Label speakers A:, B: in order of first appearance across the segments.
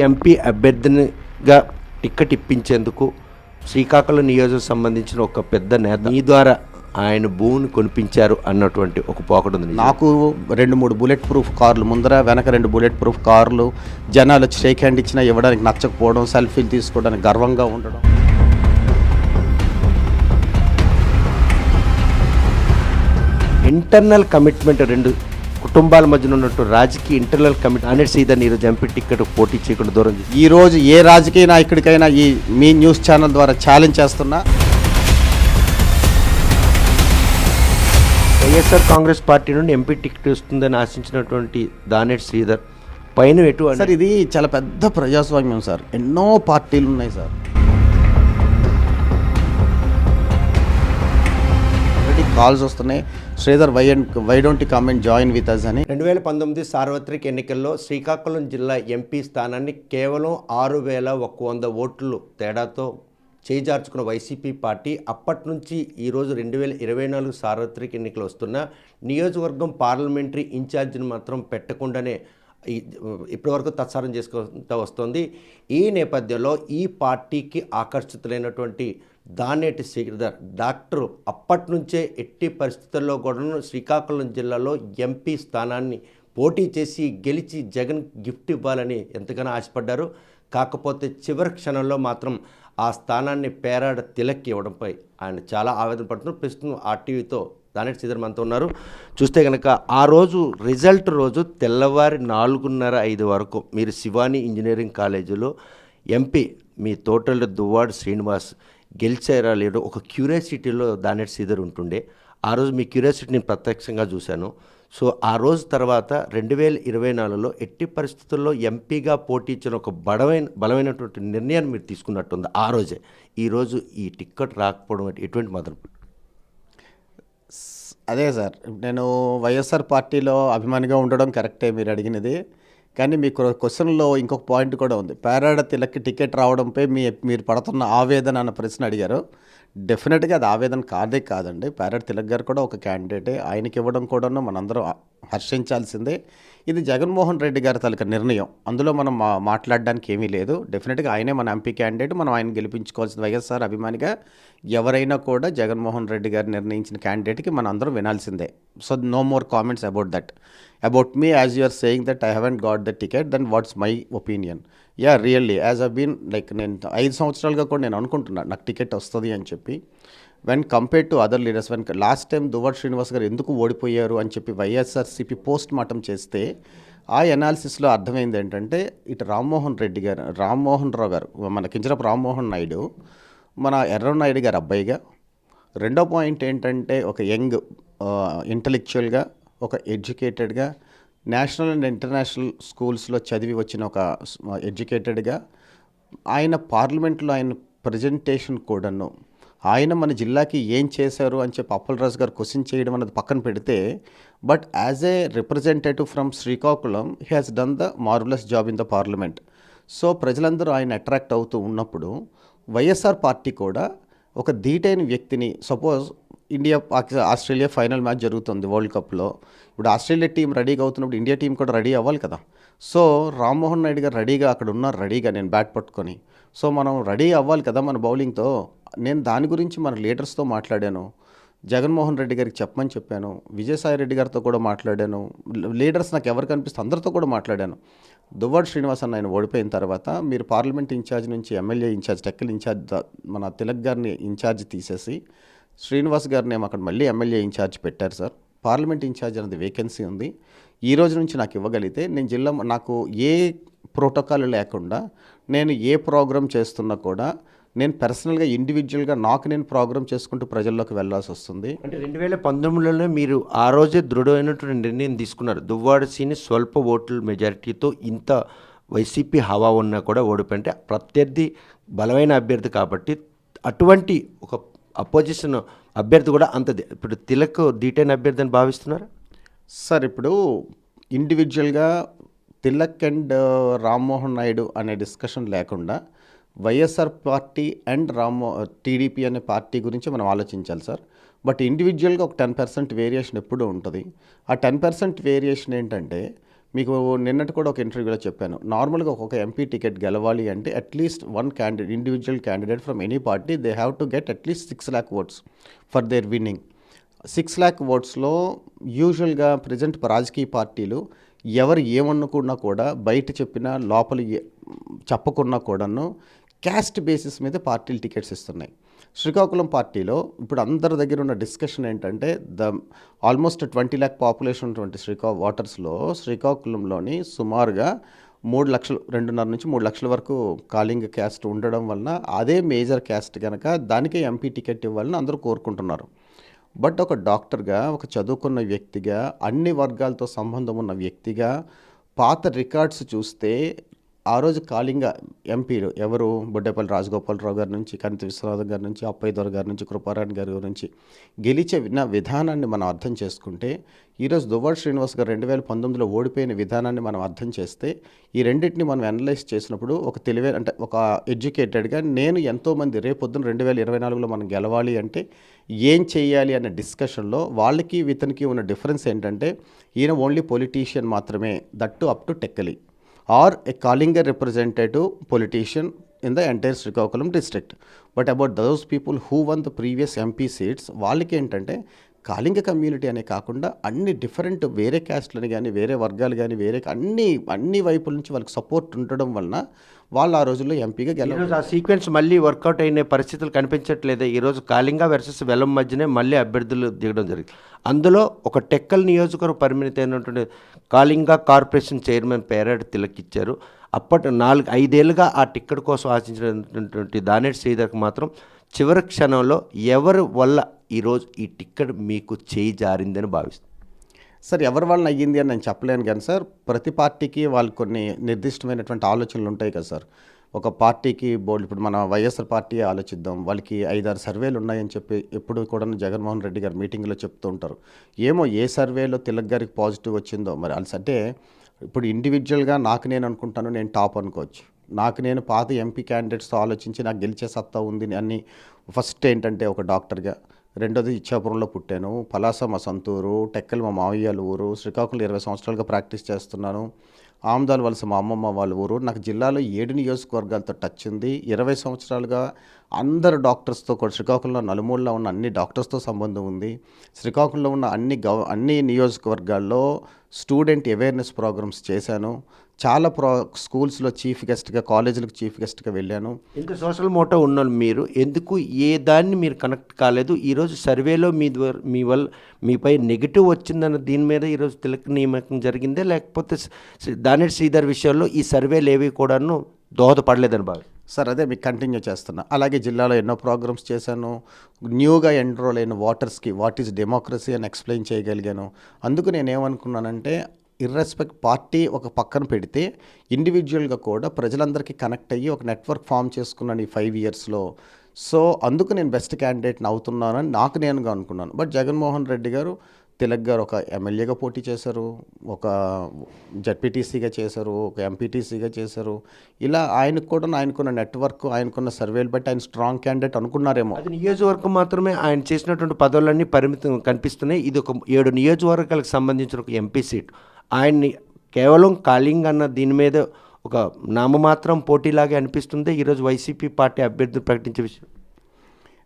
A: MP అభ్యర్థినిగా ticket ఇప్పించేందుకు Srikakulam నియోజకవర్గం సంబంధించిన ఒక పెద్ద నేత మీ ద్వారా ఆయన భూమిని కొనిపించారు అన్నటువంటి ఒక పోకడు ఉంది.
B: నాకు 2-3 బుల్లెట్ ప్రూఫ్ కార్లు ముందర వెనక 2 బుల్లెట్ ప్రూఫ్ కార్లు, జనాలు వచ్చి షేక్ హ్యాండ్ ఇచ్చినా ఇవ్వడానికి నచ్చకపోవడం, సెల్ఫీలు తీసుకోవడానికి గర్వంగా ఉండడం.
A: ఇంటర్నల్ కమిట్మెంట్ రెండు కుటుంబాల మధ్యన ఉన్నట్టు రాజకీయ ఇంటర్నల్ కమిట్మెంట్ అనేది సీదని ఈరోజు ఎంపీ టిక్కెట్ పోటీ చేయకుండా దూరం చేసి
B: ఈరోజు ఏ రాజకీయ నాయకుడికైనా ఈ మీ న్యూస్ ఛానల్ ద్వారా ఛాలెంజ్ చేస్తున్నా.
A: వైఎస్ఆర్ కాంగ్రెస్ పార్టీ నుండి ఎంపీ టికెట్ వస్తుందని ఆశించినటువంటి దానేటి శ్రీధర్ పైన ఎటు
B: సార్ ఇది చాలా పెద్ద ప్రజాస్వామ్యం సార్, ఎన్నో పార్టీలు ఉన్నాయి సార్. కాల్స్ వస్తున్నాయి, Sridhar why don't you come and join with us అని.
A: 2019 సార్వత్రిక ఎన్నికల్లో శ్రీకాకుళం జిల్లా ఎంపీ స్థానాన్ని కేవలం 6100 ఓట్లు తేడాతో చేజార్చుకున్న వైసీపీ పార్టీ అప్పటి నుంచి ఈరోజు 2024 సార్వత్రిక ఎన్నికలు వస్తున్న నియోజకవర్గం పార్లమెంటరీ ఇన్ఛార్జిని మాత్రం పెట్టకుండానే ఇప్పటివరకు తత్సారం చేసుకుంటూ వస్తుంది. ఈ నేపథ్యంలో ఈ పార్టీకి ఆకర్షితులైనటువంటి దానేటి శ్రీధర్ డాక్టర్ అప్పటి నుంచే ఎట్టి పరిస్థితుల్లో కూడా శ్రీకాకుళం జిల్లాలో ఎంపీ స్థానాన్ని పోటీ చేసి గెలిచి జగన్ గిఫ్ట్ ఇవ్వాలని ఎంతగానో ఆశపడ్డారు. కాకపోతే చివరి క్షణంలో మాత్రం ఆ స్థానాన్ని పేరాడ తిలక్కి ఇవ్వడంపై ఆయన చాలా ఆవేదన పడుతున్నారు. ప్రస్తుతం ఆర్టీవీతో దానేటి శ్రీధర్ మనతో ఉన్నారు. చూస్తే కనుక ఆ రోజు రిజల్ట్ రోజు తెల్లవారి 4:30-5 వరకు మీరు శివాని ఇంజనీరింగ్ కాలేజీలో ఎంపీ మీ తోటల దువ్వాడు శ్రీనివాస్ గెలిచారా లేదో ఒక క్యూరియాసిటీలో దానేటి శ్రీధర్ ఉంటుండే. ఆ రోజు మీ క్యూరియాసిటీ నేను ప్రత్యక్షంగా చూశాను. సో ఆ రోజు తర్వాత 2024లో ఎట్టి పరిస్థితుల్లో ఎంపీగా పోటీ ఇచ్చిన ఒక బలమైనటువంటి నిర్ణయాన్ని మీరు తీసుకున్నట్టుంది ఆ రోజే. ఈరోజు ఈ టిక్కెట్ రాకపోవడం ఎటువంటి మాత్రం?
B: అదే సార్, నేను వైఎస్ఆర్ పార్టీలో అభిమానిగా ఉండడం కరెక్టే మీరు అడిగినది. కానీ మీ క్వశ్చన్లో ఇంకొక పాయింట్ కూడా ఉంది. పేరాడ తిలక్కి టికెట్ రావడంపై మీరు పడుతున్న ఆవేదన అన్న ప్రశ్న అడిగారు. డెఫినెట్గా అది ఆవేదన కాదండి. పేరాడ తిలక్ గారు కూడా ఒక క్యాండిడేటే, ఆయనకి ఇవ్వడం కూడాను మనందరం హర్షించాల్సిందే. ఇది జగన్మోహన్ రెడ్డి గారి తాలూకా నిర్ణయం, అందులో మనం మాట్లాడడానికి ఏమీ లేదు. డెఫినెట్గా ఆయనే మన ఎంపీ క్యాండిడేట్, మనం ఆయన గెలిపించుకోవాల్సిన వైఎస్ఆర్ అభిమానిగా ఎవరైనా కూడా జగన్మోహన్ రెడ్డి గారు నిర్ణయించిన క్యాండిడేట్కి మనం అందరం వినాల్సిందే. So no more comments about that. About me, as you are saying that I haven't got the ticket, then what's my opinion. Yeah really as I been like నేను 5 సంవత్సరాలుగా కూడా నేను అనుకుంటున్నాను నాకు టికెట్ వస్తుంది అని చెప్పి. When compare to other leaders, when last time Duvvada Srinivas గారు ఎందుకు ఓడిపోయారు అని చెప్పి వైఎస్ఆర్సీపీ పోస్ట్ మార్టం చేస్తే ఆ ఎనాలిసిస్లో అర్థమైంది ఏంటంటే, ఇటు రామ్మోహన్ రావు గారు, మన కింజరాపు రామ్మోహన్ నాయుడు మన ఎర్రనాయుడు గారు అబ్బాయిగా, రెండో పాయింట్ ఏంటంటే ఒక యంగ్ ఇంటలెక్చువల్గా, ఒక ఎడ్యుకేటెడ్గా, నేషనల్ అండ్ ఇంటర్నేషనల్ స్కూల్స్లో చదివి వచ్చిన ఒక ఎడ్యుకేటెడ్గా, ఆయన పార్లమెంట్లో ఆయన ప్రజెంటేషన్ కూడాను, ఆయన మన జిల్లాకి ఏం చేశారు అని చెప్పి అప్పలరాజు గారు క్వశ్చన్ చేయడం అన్నది పక్కన పెడితే, but as a representative from Srikakulam he has done the marvellous job in the parliament. So ప్రజలందరూ ఆయన అట్రాక్ట్ అవుతూ ఉన్నప్పుడు వైఎస్ఆర్ పార్టీ కూడా ఒక ధీటైన వ్యక్తిని, సపోజ్ ఆస్ట్రేలియా ఫైనల్ మ్యాచ్ జరుగుతుంది వరల్డ్ కప్లో, ఇప్పుడు ఆస్ట్రేలియా టీం రెడీగా అవుతున్నప్పుడు ఇండియా టీం కూడా రెడీ అవ్వాలి కదా. సో రామ్మోహన్ నాయుడు గారు రెడీగా అక్కడ ఉన్నారు, రెడీగా నేను బ్యాట్ పట్టుకొని. సో మనం రెడీ అవ్వాలి కదా మన బౌలింగ్తో. నేను దాని గురించి మన లీడర్స్తో మాట్లాడాను, జగన్మోహన్ రెడ్డి గారికి చెప్పమని చెప్పాను, విజయసాయి రెడ్డి గారితో కూడా మాట్లాడాను, లీడర్స్ నాకు ఎవరు కనిపిస్తే అందరితో కూడా మాట్లాడాను. దువ్వాడు శ్రీనివాస్ అన్న ఆయన ఓడిపోయిన తర్వాత మీరు పార్లమెంట్ ఇన్ఛార్జ్ నుంచి ఎమ్మెల్యే ఇన్ఛార్జ్, టెక్కల్ ఇన్ఛార్జ్ మన తిలక్ గారిని ఇన్ఛార్జ్ తీసేసి శ్రీనివాస్ గారిని అక్కడ మళ్ళీ ఎమ్మెల్యే ఇన్ఛార్జ్ పెట్టారు సార్. పార్లమెంట్ ఇన్ఛార్జ్ అనేది వేకెన్సీ ఉంది. ఈ రోజు నుంచి నాకు ఇవ్వగలిగితే నేను జిల్లా, నాకు ఏ ప్రోటోకాల్ లేకుండా నేను ఏ ప్రోగ్రామ్ చేస్తున్నా కూడా నేను పర్సనల్గా ఇండివిజువల్గా నేను ప్రోగ్రామ్ చేసుకుంటూ ప్రజల్లోకి వెళ్ళాల్సి వస్తుంది.
A: అంటే 2019లోనే మీరు ఆ రోజే దృఢమైనటువంటి నిర్ణయం తీసుకున్నారు. దువ్వాడసీని స్వల్ప ఓట్ల మెజారిటీతో ఇంత వైసీపీ హవా ఉన్నా కూడా ఓడిపోయింటే ప్రత్యర్థి బలమైన అభ్యర్థి కాబట్టి అటువంటి ఒక అపోజిషన్ అభ్యర్థి కూడా అంతది. ఇప్పుడు తిలక్ ధీటైన అభ్యర్థి అని భావిస్తున్నారు
B: సార్. ఇప్పుడు ఇండివిజువల్గా తిలక్ అండ్ రామ్మోహన్ నాయుడు అనే డిస్కషన్ లేకుండా వైఎస్ఆర్ పార్టీ అండ్ టీడీపీ అనే పార్టీ గురించి మనం ఆలోచించాలి సార్. బట్ ఇండివిజువల్గా ఒక 10% వేరియేషన్ ఎప్పుడూ ఉంటుంది. ఆ 10% వేరియేషన్ ఏంటంటే, మీకు నిన్నటి కూడా ఒక ఇంటర్వ్యూలో చెప్పాను. నార్మల్గా ఒక ఎంపీ టికెట్ గెలవాలి అంటే at least one candidate, individual candidate from any party, they have to get at least 6 lakh oats for their winnowing. 6 lakh ఓట్స్లో యూజువల్గా ప్రజెంట్ రాజకీయ పార్టీలు ఎవరు ఏమనుకున్నా కూడా బయట చెప్పినా లోపల చెప్పకున్నా కూడాను క్యాస్ట్ బేసిస్ మీద పార్టీలు టికెట్స్ ఇస్తున్నాయి. శ్రీకాకుళం పార్టీలో ఇప్పుడు అందరి దగ్గర ఉన్న డిస్కషన్ ఏంటంటే ఆల్మోస్ట్ 20 lakh పాపులేషన్ ఉన్నటువంటి ఓటర్స్లో శ్రీకాకుళంలోని సుమారుగా 3 లక్షలు, 2.5 నుంచి 3 లక్షల వరకు కాలింగ్ క్యాస్ట్ ఉండడం వలన అదే మేజర్ క్యాస్ట్ కనుక దానికే ఎంపీ టికెట్ ఇవ్వాలని అందరూ కోరుకుంటున్నారు. బట్ ఒక డాక్టర్గా, ఒక చదువుకున్న వ్యక్తిగా, అన్ని వర్గాలతో సంబంధం ఉన్న వ్యక్తిగా పాత రికార్డ్స్ చూస్తే ఆ రోజు కాళింగ ఎంపీలు ఎవరు, బుడ్డేపల్లి రాజగోపాలరావు గారి నుంచి, కనితి విశ్వనాథం గారి నుంచి, అప్పయ్య దొర గారి నుంచి, కృపారాయణ గారి నుంచి గెలిచిన విధానాన్ని మనం అర్థం చేసుకుంటే, ఈరోజు దువ్వాడ శ్రీనివాస్ గారు 2019లో ఓడిపోయిన విధానాన్ని మనం అర్థం చేస్తే, ఈ రెండింటిని మనం అనలైజ్ చేసినప్పుడు ఒక తెలివైన, అంటే ఒక ఎడ్యుకేటెడ్గా నేను ఎంతోమంది రేపొద్దున 2024లో మనం గెలవాలి అంటే ఏం చేయాలి అనే డిస్కషన్లో వాళ్ళకి ఇతనికి ఉన్న డిఫరెన్స్ ఏంటంటే, ఈయన ఓన్లీ పొలిటీషియన్ మాత్రమే, that up to Tekkali, or a Kalinga representative politician in the entire Srikakulam district. But about those people who won the previous MP seats, వాళ్ళకి ఏంటంటే కాళింగ కమ్యూనిటీ అనే కాకుండా అన్ని డిఫరెంట్ వేరే క్యాస్ట్లని కానీ, వేరే వర్గాలు కానీ, వేరే అన్ని వైపుల నుంచి వాళ్ళకి సపోర్ట్ ఉండడం వలన వాళ్ళు ఆ రోజుల్లో ఎంపీగా
A: ఈరోజు ఆ సీక్వెన్స్ మళ్ళీ వర్కౌట్ అయిన పరిస్థితులు కనిపించట్లేదు. ఈరోజు కాళింగ వర్సెస్ వెల్లం మధ్యనే మళ్ళీ అభ్యర్థులు దిగడం జరిగింది. అందులో ఒక టెక్కల్ నియోజకవర్గ పరిమితి అయినటువంటి కాళింగ కార్పొరేషన్ చైర్మన్ పేరాడు తిలక్ ఇచ్చారు. అప్పటి 4-5 ఏళ్ళుగా ఆ టిక్కెట్ కోసం ఆశించినటువంటి దానేటి శ్రీధర్కి మాత్రం చివరి క్షణంలో ఎవరి వల్ల ఈరోజు ఈ టిక్కెట్ మీకు చేయి జారిందని భావిస్తుంది.
B: సార్, ఎవరి వలన అయ్యింది అని నేను చెప్పలేను కానీ సార్, ప్రతి పార్టీకి వాళ్ళు కొన్ని నిర్దిష్టమైనటువంటి ఆలోచనలు ఉంటాయి కదా సార్. ఒక పార్టీకి బోర్డు, ఇప్పుడు మన వైఎస్ఆర్ పార్టీ ఆలోచిద్దాం, వాళ్ళకి 5-6 సర్వేలు ఉన్నాయని చెప్పి ఎప్పుడు కూడా జగన్మోహన్ రెడ్డి గారు మీటింగ్లో చెప్తూ ఉంటారు. ఏమో ఏ సర్వేలో తిలక్ గారికి పాజిటివ్ వచ్చిందో మరి. అంటే ఇప్పుడు ఇండివిజువల్గా నాకు నేను అనుకుంటాను, నేను టాప్ అనుకోవచ్చు. నాకు నేను పాత ఎంపీ క్యాండిడేట్స్తో ఆలోచించి నాకు గెలిచే సత్తా ఉంది అని. ఫస్ట్ ఏంటంటే ఒక డాక్టర్గా, రెండోది ఇచ్చాపురంలో పుట్టాను, పలాస మా సొంతూరు, టెక్కల్ మా మావయ్యాల ఊరు, శ్రీకాకుళం 20 సంవత్సరాలుగా ప్రాక్టీస్ చేస్తున్నాను, ఆమదాల వలస మా అమ్మమ్మ వాళ్ళ ఊరు, నాకు జిల్లాలో 7 నియోజకవర్గాలతో టచ్ ఉంది, 20 సంవత్సరాలుగా అందరు డాక్టర్స్తో కూడా, శ్రీకాకుళంలో నలుమూలలో ఉన్న అన్ని డాక్టర్స్తో సంబంధం ఉంది. శ్రీకాకుళంలో ఉన్న అన్ని నియోజకవర్గాల్లో స్టూడెంట్ అవేర్నెస్ ప్రోగ్రామ్స్ చేశాను. చాలా స్కూల్స్లో చీఫ్ గెస్ట్గా, కాలేజీలకు చీఫ్ గెస్ట్గా వెళ్ళాను.
A: ఇంత సోషల్ మోటో ఉన్న మీరు ఎందుకు ఏ దాన్ని మీరు కనెక్ట్ కాలేదు? ఈరోజు సర్వేలో మీ వల్ల మీపై నెగిటివ్ వచ్చిందన్న దీని మీద ఈరోజు తిలక్ నియామకం జరిగిందే, లేకపోతే దానేటి శ్రీధర్ విషయంలో ఈ సర్వేలు ఏవి కూడాను దోహదపడలేదని భావి?
B: సార్, అదే మీకు కంటిన్యూ చేస్తున్నా. అలాగే జిల్లాలో ఎన్నో ప్రోగ్రామ్స్ చేశాను. న్యూగా ఎన్రోల్ అయిన వాటర్స్కి వాట్ ఈజ్ డెమోక్రసీ అని ఎక్స్ప్లెయిన్ చేయగలిగాను. అందుకు నేనేమనుకున్నానంటే, ఇర్రెస్పెక్ట్ పార్టీ ఒక పక్కన పెడితే ఇండివిజువల్గా కూడా ప్రజలందరికీ కనెక్ట్ అయ్యి ఒక నెట్వర్క్ ఫామ్ చేసుకున్నాను ఈ 5 ఇయర్స్లో. సో అందుకు నేను బెస్ట్ క్యాండిడేట్ని అవుతున్నానని నాకు నేనుగా అనుకున్నాను. బట్ జగన్మోహన్ రెడ్డి గారు, తిలక్ గారు ఒక ఎమ్మెల్యేగా పోటీ చేశారు, ఒక జడ్పీటీసీగా చేశారు, ఒక ఎంపీటీసీగా చేశారు. ఇలా ఆయనకున్న నెట్వర్క్, ఆయనకున్న సర్వేలు బట్టి ఆయన స్ట్రాంగ్ క్యాండిడేట్ అనుకున్నారేమో.
A: అది నియోజకవర్గం మాత్రమే ఆయన చేసినటువంటి పదవులన్నీ పరిమితం కనిపిస్తున్నాయి. ఇది ఒక 7 నియోజకవర్గాలకు సంబంధించిన ఒక ఎంపీ సీట్. ఆయన్ని కేవలం కాళింగ్ అన్న దీని మీద ఒక నామమాత్రం పోటీలాగే అనిపిస్తుంది ఈరోజు వైసీపీ పార్టీ అభ్యర్థులు ప్రకటించే విషయం.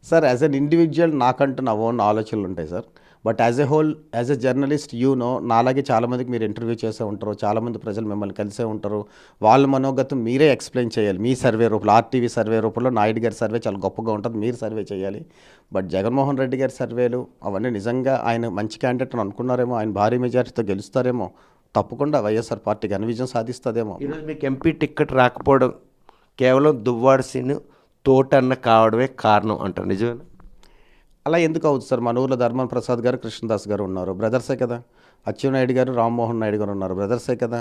B: సార్, యాజ్ అన్ ఇండివిజువల్ నాకంటూ నా ఓన్ ఆలోచనలు ఉంటాయి sir. But as a whole, as a journalist, నాలాగే చాలామందికి మీరు ఇంటర్వ్యూ చేసే ఉంటారు, చాలామంది ప్రజలు మిమ్మల్ని కలిసే ఉంటారు. వాళ్ళ మనోగతం మీరే ఎక్స్ప్లెయిన్ చేయాలి. మీ సర్వే రూపంలో, ఆర్టీవీ సర్వే రూపంలో నాయుడు గారి సర్వే చాలా గొప్పగా ఉంటుంది, మీరు సర్వే చేయాలి. బట్ జగన్మోహన్ రెడ్డి గారి సర్వేలు అవన్నీ నిజంగా ఆయన మంచి క్యాండిడేట్ అని అనుకున్నారేమో, ఆయన భారీ మెజారిటీతో గెలుస్తారేమో, తప్పకుండా వైఎస్ఆర్ పార్టీ ఘన విజయం సాధిస్తుందేమో.
A: ఈరోజు మీకు ఎంపీ టికెట్ రాకపోవడం కేవలం దువ్వాడ సీను తోటన్న కావడమే కారణం అంటారు, నిజమేనా?
B: అలా ఎందుకు అవుతుంది సార్? మన ఊర్లో ధర్మన్ ప్రసాద్ గారు, కృష్ణదాస్ గారు ఉన్నారు, బ్రదర్సే కదా. అచ్చెన్నాయుడు గారు, రామ్మోహన్ నాయుడు గారు ఉన్నారు, బ్రదర్సే కదా.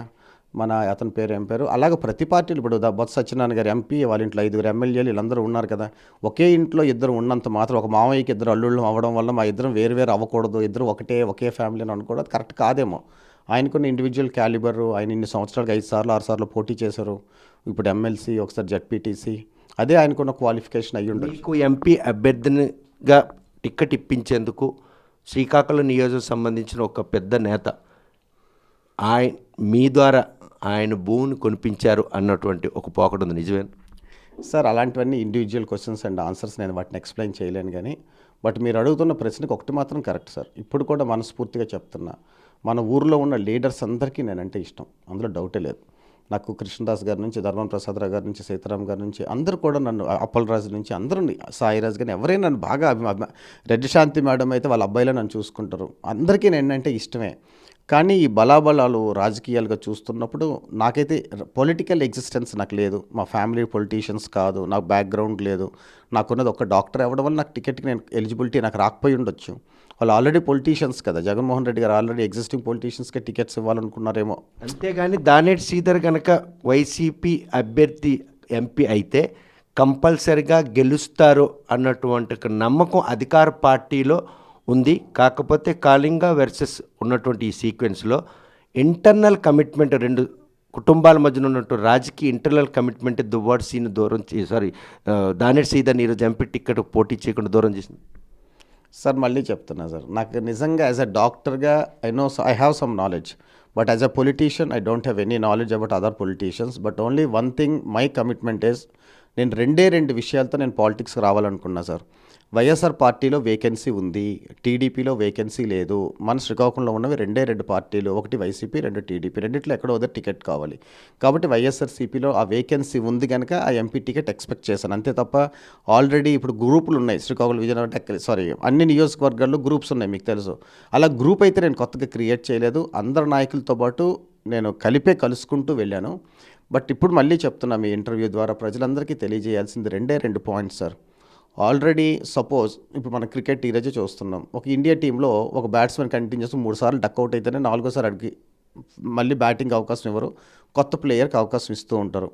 B: అతని పేరు ఏం పేరు? అలాగే ప్రతి పార్టీలు, ఇప్పుడు బొత్స సత్యనారాయణ గారు ఎంపీ, వాళ్ళ ఇంట్లో 5 ఎమ్మెల్యేలు, వీళ్ళందరూ ఉన్నారు కదా. ఒకే ఇంట్లో ఇద్దరు ఉన్నంత మాత్రం, ఒక మామయ్యకి 2 అల్లుళ్ళు అవ్వడం వల్ల మా ఇద్దరం వేరు అవ్వకూడదు, ఇద్దరు ఒకే ఫ్యామిలీ అని అనుకోవడం కరెక్ట్ కాదేమో. ఆయనకున్న ఇండివిజువల్ క్యాలిబర్, ఆయన ఇన్ని సంవత్సరాలుగా 5 సార్లు 6 సార్లు పోటీ చేశారు, ఇప్పుడు ఎమ్మెల్సీ, ఒకసారి జడ్పీటీసీ, అదే ఆయనకున్న క్వాలిఫికేషన్ అయ్యి ఉండదు.
A: మీకు ఎంపీ అభ్యర్థినిగా టిక్కెట్ ఇప్పించేందుకు శ్రీకాకుళం నియోజకవర్గం సంబంధించిన ఒక పెద్ద నేత మీ ద్వారా ఆయన భూమిని కొనిపించారు అన్నటువంటి ఒక పోకడు ఉంది, నిజమే?
B: సార్ అలాంటివన్నీ ఇండివిజువల్ క్వశ్చన్స్ అండ్ ఆన్సర్స్, నేను వాటిని ఎక్స్ప్లెయిన్ చేయలేను. కానీ బట్ మీరు అడుగుతున్న ప్రశ్నకు ఒకటి మాత్రం కరెక్ట్ సార్. ఇప్పుడు కూడా మనస్ఫూర్తిగా చెప్తున్నా, మన ఊర్లో ఉన్న లీడర్స్ అందరికీ నేనంటే ఇష్టం, అందులో డౌటే లేదు. నాకు కృష్ణదాస్ గారి నుంచి, ధర్మం ప్రసాదరావు గారి నుంచి, సీతారాం గారి నుంచి అందరూ కూడా నన్ను, అప్పలరాజు నుంచి అందరూ, సాయిరాజు కానీ ఎవరైనా నన్ను బాగా రెడ్డి శాంతి మేడం అయితే వాళ్ళ అబ్బాయిలో నన్ను చూసుకుంటారు. అందరికీ నేనంటే ఇష్టమే. కానీ ఈ బలాబలాలు రాజకీయాలుగా చూస్తున్నప్పుడు నాకైతే పొలిటికల్ ఎగ్జిస్టెన్స్ నాకు లేదు. మా ఫ్యామిలీ పొలిటీషియన్స్ కాదు, నాకు బ్యాక్గ్రౌండ్ లేదు. నాకున్నది ఒక డాక్టర్ అవ్వడం వల్ల నాకు టికెట్కి నేను ఎలిజిబిలిటీ నాకు రాకపోయి ఉండొచ్చు. వాళ్ళు ఆల్రెడీ పొలిటీషియన్స్ కదా, జగన్మోహన్ రెడ్డి గారు ఆల్రెడీ ఎగ్జిస్టింగ్ పొలిటీషియన్స్కి టికెట్స్ ఇవ్వాలనుకున్నారేమో.
A: అంతేగాని దానేటి శ్రీధర్ కనుక వైసీపీ అభ్యర్థి ఎంపీ అయితే కంపల్సరిగా గెలుస్తారు అన్నటువంటి ఒక నమ్మకం అధికార పార్టీలో ఉంది. కాకపోతే కాళింగ వర్సెస్ ఉన్నటువంటి ఈ సీక్వెన్స్లో ఇంటర్నల్ కమిట్మెంట్, రెండు కుటుంబాల మధ్యన ఉన్నటువంటి రాజకీయ ఇంటర్నల్ కమిట్మెంట్ దువ్వాడు సీన్ దూరం దానేటి శ్రీధర్ని ఈరోజు ఎంపీ టికెట్ పోటీ చేయకుండా దూరం చేసింది.
B: సార్ మళ్ళీ చెప్తున్నా సార్, నాకు నిజంగా యాజ్ అ డాక్టర్గా I have some knowledge, but as a politician I don't have any knowledge about other politicians. But only one thing my commitment is, నేను రెండు విషయాలతో నేను పాలిటిక్స్కి రావాలనుకున్నా సార్. వైఎస్ఆర్ పార్టీలో వేకెన్సీ ఉంది, టీడీపీలో వేకెన్సీ లేదు. మన శ్రీకాకుళంలో ఉన్నవి రెండు పార్టీలు, ఒకటి వైసీపీ, రెండు టీడీపీ, రెండిట్లో ఎక్కడో వద్ద టికెట్ కావాలి. కాబట్టి వైఎస్ఆర్సీపీలో ఆ వేకెన్సీ ఉంది కనుక ఆ ఎంపీ టికెట్ ఎక్స్పెక్ట్ చేశాను, అంతే తప్ప ఆల్రెడీ ఇప్పుడు గ్రూపులు ఉన్నాయి శ్రీకాకుళం, విజయనగరం, అన్ని నియోజకవర్గాల్లో గ్రూప్స్ ఉన్నాయి, మీకు తెలుసు. అలా గ్రూప్ అయితే నేను కొత్తగా క్రియేట్ చేయలేదు. అందరు నాయకులతో పాటు నేను కలుసుకుంటూ వెళ్ళాను. బట్ ఇప్పుడు మళ్ళీ చెప్తున్నా, మీ ఇంటర్వ్యూ ద్వారా ప్రజలందరికీ తెలియజేయాల్సింది రెండు పాయింట్స్ సార్. ఆల్రెడీ సపోజ్ ఇప్పుడు మన క్రికెట్ ఈరోజే చూస్తున్నాం, ఒక ఇండియా టీంలో ఒక బ్యాట్స్మెన్ కంటిన్యూ చేస్తూ 3 సార్లు డక్అవుట్ అయితేనే 4వ సారి అడిగి మళ్ళీ బ్యాటింగ్ అవకాశం ఇవ్వరు, కొత్త ప్లేయర్కి అవకాశం ఇస్తూ ఉంటారు.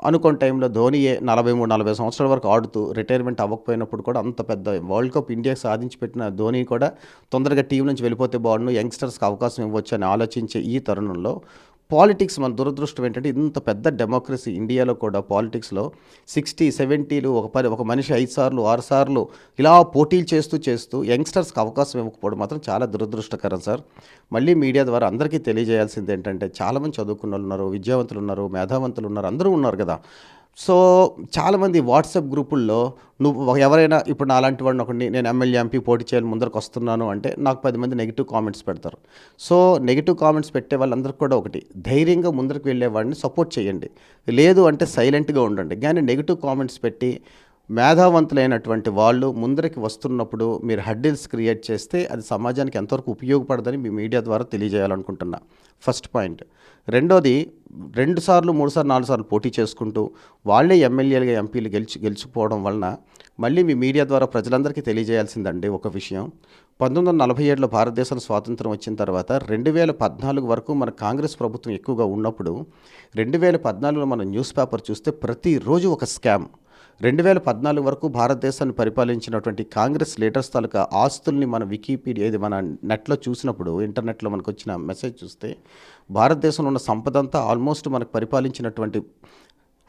B: అనుకోని టైంలో ధోనియే 43-40 సంవత్సరాల వరకు ఆడుతూ రిటైర్మెంట్ అవ్వకపోయినప్పుడు కూడా అంత పెద్ద వరల్డ్ కప్ ఇండియాకి సాధించి పెట్టిన ధోని కూడా తొందరగా టీం నుంచి వెళ్ళిపోతే బాగుండు, యంగ్స్టర్స్కి అవకాశం ఇవ్వచ్చు అని ఆలోచించే ఈ తరుణంలో పాలిటిక్స్, మన దురదృష్టం ఏంటంటే ఇంత పెద్ద డెమోక్రసీ ఇండియాలో కూడా పాలిటిక్స్లో 60-70లు ఒక మనిషి 5 సార్లు 6 సార్లు ఇలా పోటీలు చేస్తూ యంగ్స్టర్స్కి అవకాశం ఇవ్వకపోవడం మాత్రం చాలా దురదృష్టకరం సార్. మళ్ళీ మీడియా ద్వారా అందరికీ తెలియజేయాల్సింది ఏంటంటే, చాలామంది చదువుకున్న వాళ్ళు ఉన్నారు, విద్యావంతులు ఉన్నారు, మేధావంతులు ఉన్నారు, అందరూ ఉన్నారు కదా. సో చాలామంది వాట్సాప్ గ్రూపుల్లో నువ్వు ఎవరైనా ఇప్పుడు నా అలాంటి వాడిని ఒకటి నేను ఎమ్మెల్యే ఎంపీ పోటీ చేయాలి ముందరకు వస్తున్నాను అంటే నాకు 10 మంది నెగిటివ్ కామెంట్స్ పెడతారు. సో నెగిటివ్ కామెంట్స్ పెట్టే వాళ్ళందరికీ కూడా ఒకటి, ధైర్యంగా ముందరకు వెళ్ళేవాడిని సపోర్ట్ చేయండి, లేదు అంటే సైలెంట్గా ఉండండి. కానీ నెగిటివ్ కామెంట్స్ పెట్టి మేధావంతులైనటువంటి వాళ్ళు ముందరికి వస్తున్నప్పుడు మీరు హడ్డిల్స్ క్రియేట్ చేస్తే అది సమాజానికి ఎంతవరకు ఉపయోగపడదని మీ మీడియా ద్వారా తెలియజేయాలనుకుంటున్నా, ఫస్ట్ పాయింట్. రెండోది, 2 సార్లు 3 సార్లు 4 సార్లు పోటీ చేసుకుంటూ వాళ్ళే ఎమ్మెల్యేలుగా ఎంపీలు గెలిచిపోవడం వలన మళ్ళీ మీ మీడియా ద్వారా ప్రజలందరికీ తెలియజేయాల్సిందండి ఒక విషయం. 1947లో భారతదేశం స్వాతంత్రం వచ్చిన తర్వాత 2014 వరకు మన కాంగ్రెస్ ప్రభుత్వం ఎక్కువగా ఉన్నప్పుడు 2014లో మన న్యూస్ పేపర్ చూస్తే ప్రతిరోజు ఒక స్కామ్. 2014 వరకు భారతదేశాన్ని పరిపాలించినటువంటి కాంగ్రెస్ లీడర్స్ తాలూకా ఆస్తుల్ని మన వికీపీడియా, ఇది మన నెట్లో చూసినప్పుడు, ఇంటర్నెట్లో మనకు వచ్చిన మెసేజ్ చూస్తే భారతదేశంలో ఉన్న సంపద అంతా ఆల్మోస్ట్ మనకు పరిపాలించినటువంటి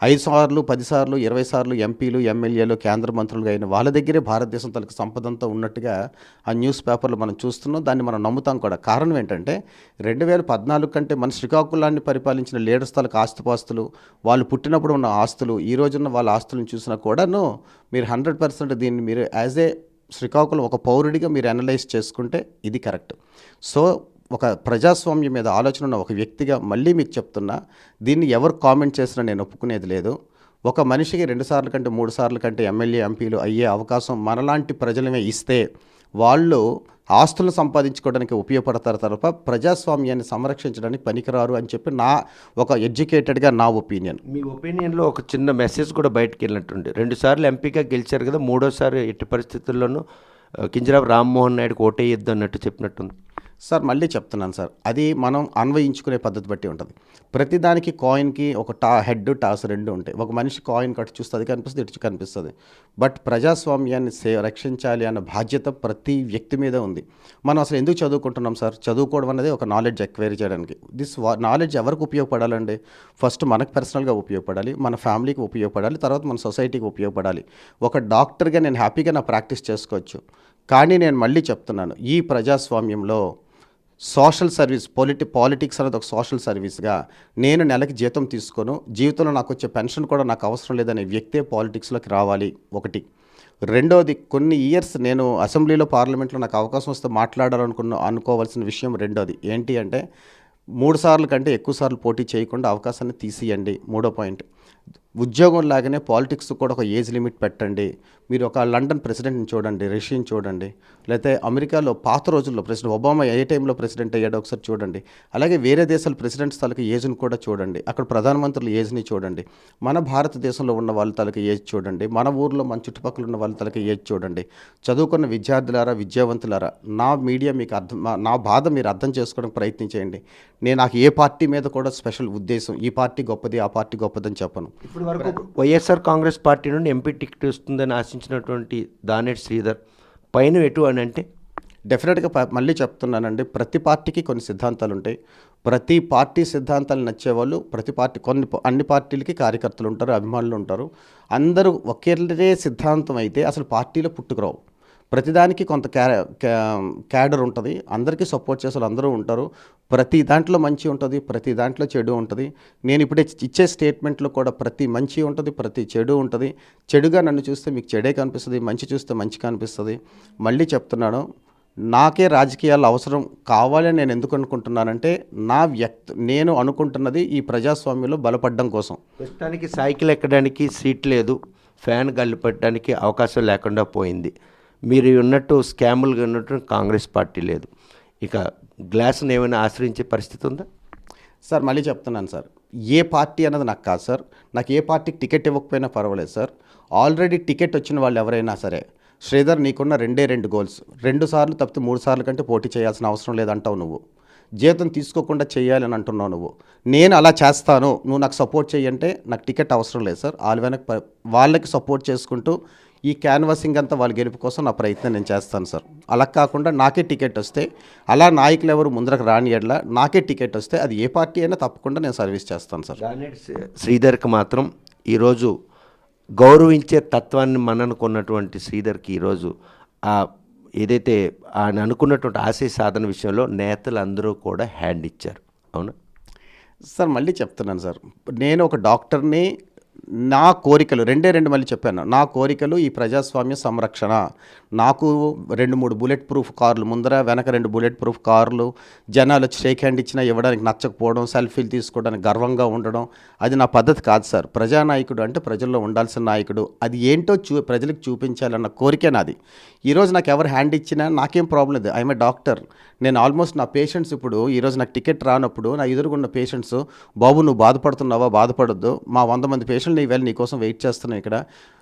B: 5 సార్లు 10 సార్లు 20 సార్లు ఎంపీలు ఎమ్మెల్యేలు కేంద్ర మంత్రులుగా అయిన వాళ్ళ దగ్గరే భారతదేశం తనకు సంపద అంతా ఉన్నట్టుగా ఆ న్యూస్ పేపర్లు మనం చూస్తున్నాం, దాన్ని మనం నమ్ముతాం కూడా. కారణం ఏంటంటే 2014 కంటే మన శ్రీకాకుళాన్ని పరిపాలించిన లీడర్స్ తాలూకు ఆస్తుపాస్తులు, వాళ్ళు పుట్టినప్పుడు ఉన్న ఆస్తులు, ఈ రోజున్న వాళ్ళ ఆస్తులను చూసినా కూడాను మీరు 100% దీన్ని మీరు యాజ్ ఏ శ్రీకాకుళం ఒక పౌరుడిగా మీరు అనలైజ్ చేసుకుంటే ఇది కరెక్ట్. సో ఒక ప్రజాస్వామ్యం మీద ఆలోచన ఉన్న ఒక వ్యక్తిగా మళ్ళీ మీకు చెప్తున్నా, దీన్ని ఎవరు కామెంట్ చేసినా నేను ఒప్పుకునేది లేదు. ఒక మనిషికి 2 సార్లు కంటే 3 సార్లు కంటే ఎమ్మెల్యే ఎంపీలు అయ్యే అవకాశం మనలాంటి ప్రజలమే ఇస్తే వాళ్ళు ఆస్తులను సంపాదించుకోవడానికి ఉపయోగపడతారు తప్ప ప్రజాస్వామ్యాన్ని సంరక్షించడానికి పనికిరారు అని చెప్పి నా ఒక ఎడ్యుకేటెడ్గా నా ఒపీనియన్.
A: మీ ఒపీనియన్లో ఒక చిన్న మెసేజ్ కూడా బయటకు వెళ్ళినట్టుంది. 2 సార్లు ఎంపీగా గెలిచారు కదా, 3వసారి ఎట్టి పరిస్థితుల్లోనూ కింజరాపు రామ్మోహన్ నాయుడుకి ఓటేయొద్దు అన్నట్టు చెప్పినట్టుంది
B: సార్. మళ్ళీ చెప్తున్నాను సార్, అది మనం అన్వయించుకునే పద్ధతి బట్టి ఉంటుంది. ప్రతిదానికి కాయిన్కి ఒక హెడ్ టాస్ 2 ఉంటాయి. ఒక మనిషి కాయిన్ కట్టు చూస్తే అది కనిపిస్తుంది, ఇటు కనిపిస్తుంది. బట్ ప్రజాస్వామ్యాన్ని రక్షించాలి అన్న బాధ్యత ప్రతి వ్యక్తి మీద ఉంది. మనం అసలు ఎందుకు చదువుకుంటున్నాం సార్? చదువుకోవడం అనేది ఒక నాలెడ్జ్ ఎక్వైర్ చేయడానికి. దిస్ నాలెడ్జ్ ఎవరికి ఉపయోగపడాలండి? ఫస్ట్ మనకు పర్సనల్గా ఉపయోగపడాలి, మన ఫ్యామిలీకి ఉపయోగపడాలి, తర్వాత మన సొసైటీకి ఉపయోగపడాలి. ఒక డాక్టర్గా నేను హ్యాపీగా నా ప్రాక్టీస్ చేసుకోవచ్చు. కానీ నేను మళ్ళీ చెప్తున్నాను, ఈ ప్రజాస్వామ్యంలో సోషల్ సర్వీస్ పాలిటిక్స్ అనేది ఒక సోషల్ సర్వీస్గా నేను నెలకి జీతం తీసుకోను, జీవితంలో నాకు వచ్చే పెన్షన్ కూడా నాకు అవసరం లేదనే వ్యక్తే పాలిటిక్స్లోకి రావాలి ఒకటి. రెండోది, కొన్ని ఇయర్స్ నేను అసెంబ్లీలో పార్లమెంట్లో నాకు అవకాశం వస్తే అనుకోవాల్సిన విషయం రెండోది ఏంటి అంటే 3 సార్లు కంటే ఎక్కువ సార్లు పోటీ చేయకుండా అవకాశాన్ని తీసియండి. మూడో పాయింట్, ఉద్యోగం లాగానే పాలిటిక్స్ కూడా ఒక ఏజ్ లిమిట్ పెట్టండి. మీరు ఒక లండన్ ప్రెసిడెంట్ని చూడండి, రష్యన్ చూడండి, లేకపోతే అమెరికాలో పాత రోజుల్లో ప్రెసిడెంట్ ఒబామా ఏ టైంలో ప్రెసిడెంట్ అయ్యాడో ఒకసారి చూడండి. అలాగే వేరే దేశాల ప్రెసిడెంట్స్ తాలూకు ఏజ్ని కూడా చూడండి, అక్కడ ప్రధానమంత్రుల ఏజ్ని చూడండి, మన భారతదేశంలో ఉన్న వాళ్ళ తాలూకు ఏజ్ చూడండి, మన ఊర్లో మన చుట్టుపక్కల ఉన్న వాళ్ళ తాలూకు ఏజ్ చూడండి. చదువుకున్న విద్యార్థులారా, విద్యావంతులారా, నా మీడియా మీకు నా బాధ మీరు అర్థం చేసుకోవడానికి ప్రయత్నించేయండి. నాకు ఏ పార్టీ మీద కూడా స్పెషల్ ఉద్దేశం, ఈ పార్టీ గొప్పది ఆ పార్టీ గొప్పదని చెప్పను.
A: ఇప్పటి వరకు వైఎస్ఆర్ కాంగ్రెస్ పార్టీ నుండి ఎంపీ టికెట్ వస్తుందని ఆశించినటువంటి దానేటి శ్రీధర్ పైన ఎటు అని అంటే
B: డెఫినెట్గా మళ్ళీ చెప్తున్నానండి, ప్రతి పార్టీకి కొన్ని సిద్ధాంతాలు ఉంటాయి. ప్రతి పార్టీ సిద్ధాంతాలు నచ్చేవాళ్ళు అన్ని పార్టీలకి కార్యకర్తలు ఉంటారు, అభిమానులు ఉంటారు. అందరూ ఒకే సిద్ధాంతం అయితే అసలు పార్టీలో పుట్టుకురావు. ప్రతిదానికి కొంత క్యాడర్ ఉంటుంది, అందరికీ సపోర్ట్ చేసే వాళ్ళు అందరూ ఉంటారు. ప్రతి దాంట్లో మంచి ఉంటుంది, ప్రతి దాంట్లో చెడు ఉంటుంది. నేను ఇప్పుడే ఇచ్చే స్టేట్మెంట్లో కూడా ప్రతి మంచి ఉంటుంది, ప్రతి చెడు ఉంటుంది. చెడుగా నన్ను చూస్తే మీకు చెడే కనిపిస్తుంది, మంచి చూస్తే మంచి కనిపిస్తుంది. మళ్ళీ చెప్తున్నాను, నాకే రాజకీయాలు అవసరం కావాలని నేను ఎందుకు అనుకుంటున్నానంటే నేను అనుకుంటున్నది ఈ ప్రజాస్వామ్యంలో బలపడడం కోసం.
A: ప్రస్తుతానికి సైకిల్ ఎక్కడానికి సీట్ లేదు, ఫ్యాన్ గల్లి పెట్టడానికి అవకాశం లేకుండా పోయింది. మీరు ఉన్నట్టు స్కాములుగా ఉన్నట్టు కాంగ్రెస్ పార్టీ లేదు. ఇక గ్లాస్ను ఏమైనా ఆశ్రయించే పరిస్థితి ఉందా
B: సార్? మళ్ళీ చెప్తున్నాను సార్, ఏ పార్టీ అన్నది నాకు కాదు సార్. నాకు ఏ పార్టీకి టికెట్ ఇవ్వకపోయినా పర్వాలేదు సార్. ఆల్రెడీ టికెట్ వచ్చిన వాళ్ళు ఎవరైనా సరే, శ్రీధర్ నీకున్న 2 గోల్స్, 2 సార్లు తప్పితే 3 సార్లు కంటే పోటీ చేయాల్సిన అవసరం లేదంటావు నువ్వు. జీతం తీసుకోకుండా చేయాలని అంటున్నావు నువ్వు. నేను అలా చేస్తాను, నువ్వు నాకు సపోర్ట్ చేయంటే నాకు టికెట్ అవసరం లేదు సార్. వాళ్ళకి సపోర్ట్ చేసుకుంటూ ఈ క్యాన్వాసింగ్ అంతా వాళ్ళ గెలుపు కోసం నా ప్రయత్నం నేను చేస్తాను సార్. అలా కాకుండా నాకే టికెట్ వస్తే, అలా నాయకులు ఎవరు ముందరకు రాని ఎడల నాకే టికెట్ వస్తే అది ఏ పార్టీ అయినా తప్పకుండా నేను సర్వీస్ చేస్తాను సార్.
A: శ్రీధర్కి మాత్రం ఈరోజు గౌరవించే తత్వాన్ని మననుకున్నటువంటి శ్రీధర్కి ఈరోజు ఏదైతే ఆయన అనుకున్నటువంటి ఆశయ సాధన విషయంలో నేతలందరూ కూడా హ్యాండ్ ఇచ్చారు. అవునా
B: సార్? మళ్ళీ చెప్తున్నాను సార్, నేను ఒక డాక్టర్ని. నా కోరికలు మళ్ళీ చెప్పాను, నా కోరికలు ఈ ప్రజాస్వామ్య సంరక్షణ. నాకు 2-3 బుల్లెట్ ప్రూఫ్ కార్లు ముందర, వెనక 2 బుల్లెట్ ప్రూఫ్ కార్లు, జనాలు షేక్ హ్యాండ్ ఇచ్చినా ఇవ్వడానికి నచ్చకపోవడం, సెల్ఫీలు తీసుకోవడానికి గర్వంగా ఉండడం, అది నా పద్ధతి కాదు సార్. ప్రజానాయకుడు అంటే ప్రజల్లో ఉండాల్సిన నాయకుడు. అది ఏంటో ప్రజలకు చూపించాలన్న కోరికే నాది. ఈరోజు నాకు ఎవరు హ్యాండ్ ఇచ్చినా నాకేం ప్రాబ్లం లేదు. I'm a doctor. నేను ఆల్మోస్ట్ నా పేషెంట్స్ ఇప్పుడు ఈరోజు నాకు టికెట్ రానప్పుడు నా ఎదురుగున్న పేషెంట్స్, బాబు నువ్వు బాధపడుతున్నావా, బాధపడొద్దు, మా 100 మంది పేషెంట్లు ఈవేళ నీకోసం వెయిట్ చేస్తున్నాం ఇక్కడ,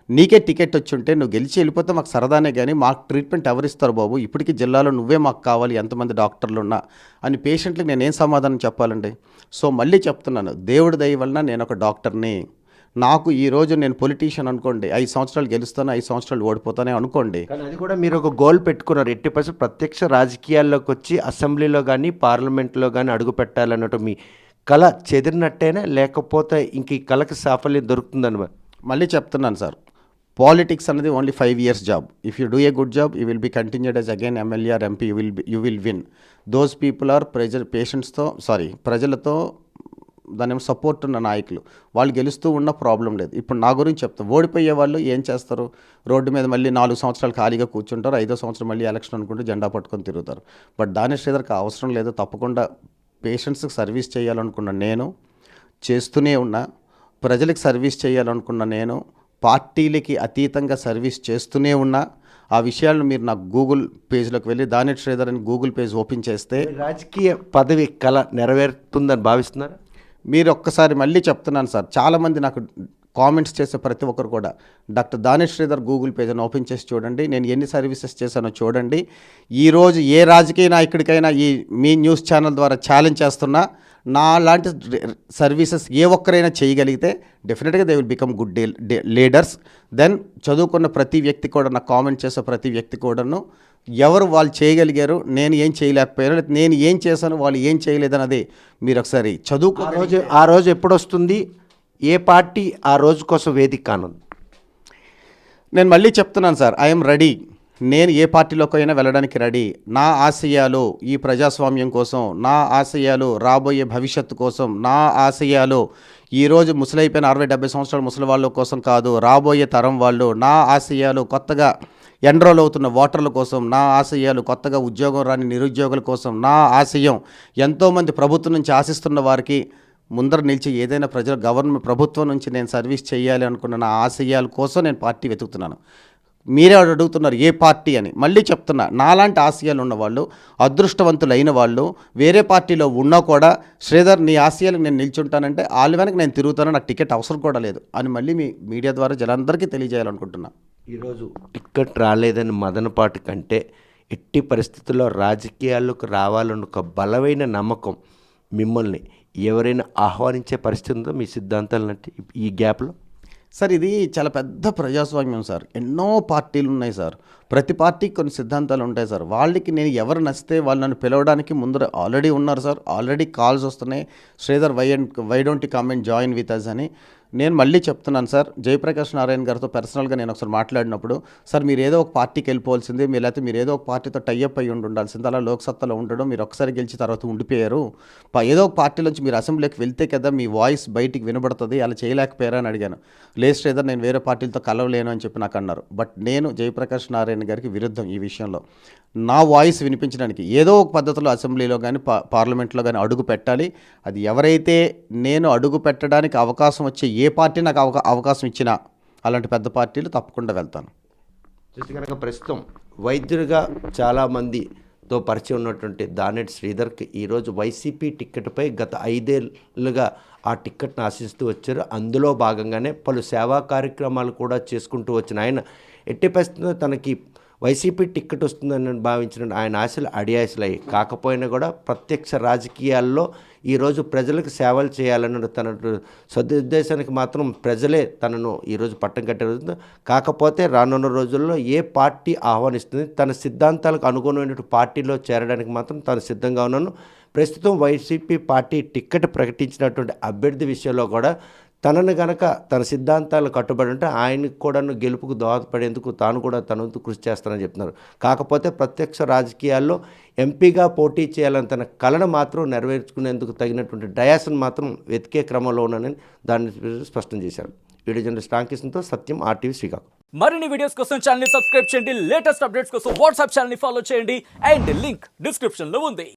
B: నీకే టికెట్ వచ్చి ఉంటే నువ్వు గెలిచి వెళ్ళిపోతే మాకు సరదానే, కానీ మాకు ట్రీట్మెంట్ ఎవరిస్తారు బాబు, ఇప్పటికీ జిల్లాలో నువ్వే మాకు కావాలి, ఎంతమంది డాక్టర్లు ఉన్నా అని పేషెంట్లకు నేనేం సమాధానం చెప్పాలండి? సో మళ్ళీ చెప్తున్నాను, దేవుడి దయ వలన నేను ఒక డాక్టర్ని. నాకు ఈరోజు నేను పొలిటీషియన్ అనుకోండి, 5 సంవత్సరాలు గెలుస్తాను, 5 సంవత్సరాలు ఓడిపోతానే అనుకోండి.
A: కానీ అది కూడా మీరు ఒక గోల్ పెట్టుకున్నారు, 80% ప్రత్యక్ష రాజకీయాల్లోకి వచ్చి అసెంబ్లీలో కానీ పార్లమెంట్లో కానీ అడుగు పెట్టాలన్నట్టు మీ కళ చెదిరినట్టేనా, లేకపోతే ఇంక ఈ కళకి సాఫల్యం దొరుకుతుందని?
B: మళ్ళీ చెప్తున్నాను సార్, పాలిటిక్స్ అనేది only 5 years job. If you do a good job you will be continued as again MLA or MP, you will win. Those people are ప్రజలతో దాని సపోర్ట్ ఉన్న నాయకులు. వాళ్ళు గెలుస్తూ ఉన్న ప్రాబ్లం లేదు. ఇప్పుడు నా గురించి చెప్తాను, ఓడిపోయే వాళ్ళు ఏం చేస్తారు, రోడ్డు మీద మళ్ళీ 4 సంవత్సరాలు ఖాళీగా కూర్చుంటారు, 5వ సంవత్సరం మళ్ళీ ఎలక్షన్ అనుకుంటూ జెండా పట్టుకొని తిరుగుతారు. బట్ దానేష్ శ్రీధర్కి అవసరం లేదు. తప్పకుండా పేషెంట్స్కి సర్వీస్ చేయాలనుకున్న నేను చేస్తూనే ఉన్నా, ప్రజలకు సర్వీస్ చేయాలనుకున్న నేను పార్టీలకి అతీతంగా సర్వీస్ చేస్తూనే ఉన్నా. ఆ విషయాలను మీరు నాకు గూగుల్ పేజ్లోకి వెళ్ళి దానేష్ శ్రీధర్ అని గూగుల్ పేజ్ ఓపెన్ చేస్తే
A: రాజకీయ పదవి కళ నెరవేరుతుందని భావిస్తున్నారు.
B: మీరు ఒక్కసారి మళ్ళీ చెప్తున్నాను సార్, చాలామంది నాకు కామెంట్స్ చేసే ప్రతి ఒక్కరు కూడా డాక్టర్ దానేష్ శ్రీధర్ గూగుల్ పేజ్ని ఓపెన్ చేసి చూడండి, నేను ఎన్ని సర్వీసెస్ చేశానో చూడండి. ఈరోజు ఏ రాజకీయ నాయకుడికైనా మీ న్యూస్ ఛానల్ ద్వారా ఛాలెంజ్ చేస్తున్నా, నా లాంటి సర్వీసెస్ ఏ ఒక్కరైనా చేయగలిగితే definitely they will become good leaders. Then చదువుకున్న ప్రతి వ్యక్తి కూడా, నాకు కామెంట్ చేసే ప్రతి వ్యక్తి కూడాను ఎవరు వాళ్ళు చేయగలిగారు, నేను ఏం చేయలేకపోయాను, నేను ఏం చేశాను వాళ్ళు ఏం చేయలేదన్నది మీరు ఒకసారి చదువుకో.
A: ఆ రోజు ఎప్పుడు వస్తుంది, ఏ పార్టీ ఆ రోజు కోసం వేదిక కానుంది?
B: నేను మళ్ళీ చెప్తున్నాను సార్, ఐఎమ్ రెడీ. నేను ఏ పార్టీలోకైనా వెళ్ళడానికి రెడీ. నా ఆశయాలు ఈ ప్రజాస్వామ్యం కోసం, నా ఆశయాలు రాబోయే భవిష్యత్తు కోసం, నా ఆశయాలు ఈరోజు ముసలైపోయిన 60-70 సంవత్సరాల ముసలి వాళ్ళ కోసం కాదు, రాబోయే తరం వాళ్ళు. నా ఆశయాలు కొత్తగా ఎన్రోల్ అవుతున్న ఓటర్ల కోసం, నా ఆశయాలు కొత్తగా ఉద్యోగం రాని నిరుద్యోగుల కోసం, నా ఆశయం ఎంతోమంది ప్రభుత్వం నుంచి ఆశిస్తున్న వారికి ముందర నిలిచి ఏదైనా ప్రభుత్వం నుంచి నేను సర్వీస్ చేయాలి అనుకున్న నా ఆశయాల కోసం నేను పార్టీ వెతుకుతున్నాను. మీరే అడుగుతున్నారు ఏ పార్టీ అని. మళ్ళీ చెప్తున్నా, నాలాంటి ఆశయాలు ఉన్నవాళ్ళు, అదృష్టవంతులైన వాళ్ళు వేరే పార్టీలో ఉన్నా కూడా శ్రీధర్ నీ ఆశయాలకు నేను నిల్చుంటానంటే వాళ్ళ వెనక నేను తిరుగుతాను, నాకు టికెట్ అవసరం కూడా లేదు అని మళ్ళీ మీ మీడియా ద్వారా జనాలందరికీ తెలియజేయాలనుకుంటున్నా.
A: ఈరోజు టిక్కెట్ రాలేదని మదనపాటు కంటే ఎట్టి పరిస్థితుల్లో రాజకీయాల్లోకి రావాలన్న ఒక బలమైన నమ్మకం మిమ్మల్ని ఎవరైనా ఆహ్వానించే పరిస్థితి ఉందో మీ సిద్ధాంతాలు అంటే ఈ గ్యాప్లో?
B: సార్ ఇది చాలా పెద్ద ప్రజాస్వామ్యం సార్. ఎన్నో పార్టీలు ఉన్నాయి సార్. ప్రతి పార్టీకి కొన్ని సిద్ధాంతాలు ఉంటాయి సార్. వాళ్ళకి నేను ఎవరు నచ్చితే వాళ్ళు నన్ను పిలవడానికి ముందర ఆల్రెడీ ఉన్నారు సార్. ఆల్రెడీ కాల్స్ వస్తున్నాయి, Sridhar why don't you come and join with us అని. నేను మళ్ళీ చెప్తున్నాను సార్, జయప్రకాష్ నారాయణ గారితో పర్సనల్గా నేను ఒకసారి మాట్లాడినప్పుడు, సార్ మీరు ఏదో ఒక పార్టీకి వెళ్ళిపోవాల్సింది, లేకపోతే మీరు ఏదో ఒక పార్టీతో టైఅప్ అయ్యి ఉండాల్సింది. అలా లోక్సత్తాలో ఉండడం, మీరు ఒకసారి గెలిచి తర్వాత ఉండిపోయారు. ఏదో ఒక పార్టీలోంచి మీరు అసెంబ్లీకి వెళ్తే కదా మీ వాయిస్ బయటికి వినబడుతుంది, అలా చేయలేకపోయారా అని అడిగాను. లేదు శ్రీధర్ నేను వేరే పార్టీలతో కలవలేను అని చెప్పి నాకు అన్నారు. బట్ నేను జయప్రకాష్ నారాయణ గారికి విరుద్ధం ఈ విషయంలో. నా వాయిస్ వినిపించడానికి ఏదో ఒక పద్ధతిలో అసెంబ్లీలో కానీ పార్లమెంట్లో కానీ అడుగు పెట్టాలి. అది ఎవరైతే నేను అడుగు పెట్టడానికి అవకాశం వచ్చే ఏ పార్టీ నాకు అవకాశం ఇచ్చినా అలాంటి పెద్ద పార్టీలు తప్పకుండా వెళ్తాను.
A: చూస్తే కనుక ప్రస్తుతం వైద్యుడిగా చాలామందితో పరిచయం ఉన్నటువంటి దానేటి శ్రీధర్కి ఈరోజు వైసీపీ టిక్కెట్పై గత 5 ఏళ్ళుగా ఆ టిక్కెట్ను ఆశిస్తూ వచ్చారు. అందులో భాగంగానే పలు సేవా కార్యక్రమాలు కూడా చేసుకుంటూ వచ్చిన ఆయన ఎట్టి పరిస్థితుల్లో తనకి వైసీపీ టిక్కెట్ వస్తుందని భావించిన ఆయన ఆశలు అడియాశలయ్యాయి. కాకపోయినా కూడా ప్రత్యక్ష రాజకీయాల్లో ఈరోజు ప్రజలకు సేవలు చేయాలన్న తన సదుద్దేశానికి మాత్రం ప్రజలే తనను ఈరోజు పట్టం కట్టే. కాకపోతే రానున్న రోజుల్లో ఏ పార్టీ ఆహ్వానిస్తుంది, తన సిద్ధాంతాలకు అనుగుణమైన పార్టీలో చేరడానికి మాత్రం తాను సిద్ధంగా ఉన్నాను. ప్రస్తుతం వైసీపీ పార్టీ టిక్కెట్ ప్రకటించినటువంటి అభ్యర్థి విషయంలో కూడా తనను గనక తన సిద్ధాంతాలు కట్టుబడి ఉంటే ఆయనకు కూడా గెలుపుకు దోహదపడేందుకు తాను కూడా తన వంతు కృషి చేస్తానని చెప్తున్నారు. కాకపోతే ప్రత్యక్ష రాజకీయాల్లో ఎంపీగా పోటీ చేయాలని తన కళను మాత్రం నెరవేర్చుకునేందుకు తగినటువంటి డయాస్ను మాత్రం వెతికే క్రమంలో ఉన్నానని దాన్ని స్పష్టం చేశారు. వీడియో జర్నలిస్ట్ రాంకృష్ణతో సత్యం, RTV శ్రీకాకుళం.
C: మరిన్ని వీడియోస్ కోసం ఛానల్ ని సబ్స్క్రైబ్ చేయండి, లేటెస్ట్ అప్డేట్స్ కోసం వాట్సాప్ ఛానల్ ని ఫాలో చేయండి అండ్ లింక్ డిస్క్రిప్షన్ లో ఉంది.